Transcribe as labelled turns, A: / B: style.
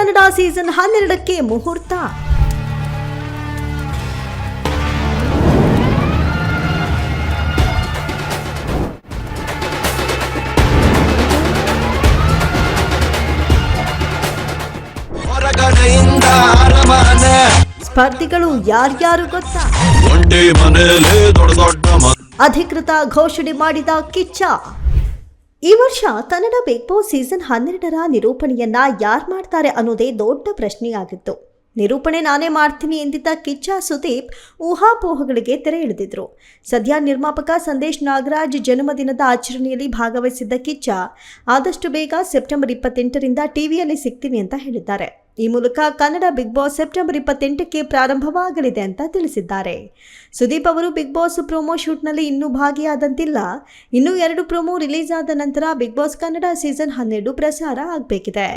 A: Kannada season 12ಕ್ಕೆ ಮುಹೂರ್ತ. ಸ್ಪರ್ಧಿಗಳು ಯಾರ್ಯಾರು ಗೊತ್ತಾ? ಅಧಿಕೃತ ಘೋಷಣೆ ಮಾಡಿದ ಕಿಚ್ಚ. ಈ ವರ್ಷ ಕನ್ನಡ ಬಿಗ್ ಬಾಸ್ ಸೀಸನ್ 12ರ ನಿರೂಪಣೆಯನ್ನ ಯಾರು ಮಾಡ್ತಾರೆ ಅನ್ನೋದೇ ದೊಡ್ಡ ಪ್ರಶ್ನೆಯಾಗಿತ್ತು. ನಿರೂಪಣೆ ನಾನೇ ಮಾಡ್ತೀನಿ ಎಂದಿದ್ದ ಕಿಚ್ಚ ಸುದೀಪ್ ಊಹಾಪೋಹಗಳಿಗೆ ತೆರೆ ಎಳೆದಿದ್ರು. ಸದ್ಯ ನಿರ್ಮಾಪಕ ಸಂದೇಶ್ ನಾಗರಾಜ್ ಜನ್ಮದಿನದ ಆಚರಣೆಯಲ್ಲಿ ಭಾಗವಹಿಸಿದ್ದ ಕಿಚ್ಚ ಆದಷ್ಟು ಬೇಗ ಸೆಪ್ಟೆಂಬರ್ 28ರಿಂದ ಟಿವಿಯಲ್ಲಿ ಸಿಗ್ತೀನಿ ಅಂತ ಹೇಳಿದ್ದಾರೆ. ಈ ಮೂಲಕ ಕನ್ನಡ ಬಿಗ್ ಬಾಸ್ ಸೆಪ್ಟೆಂಬರ್ 28ಕ್ಕೆ ಪ್ರಾರಂಭವಾಗಲಿದೆ ಅಂತ ತಿಳಿಸಿದ್ದಾರೆ. ಸುದೀಪ್ ಅವರು ಬಿಗ್ ಬಾಸ್ ಪ್ರೊಮೋ ಶೂಟ್ನಲ್ಲಿ ಇನ್ನೂ ಭಾಗಿಯಾದಂತಿಲ್ಲ. ಇನ್ನೂ 2 ಪ್ರೊಮೋ ರಿಲೀಸ್ ಆದ ನಂತರ ಬಿಗ್ ಬಾಸ್ ಕನ್ನಡ ಸೀಸನ್ 12 ಪ್ರಸಾರ ಆಗಬೇಕಿದೆ.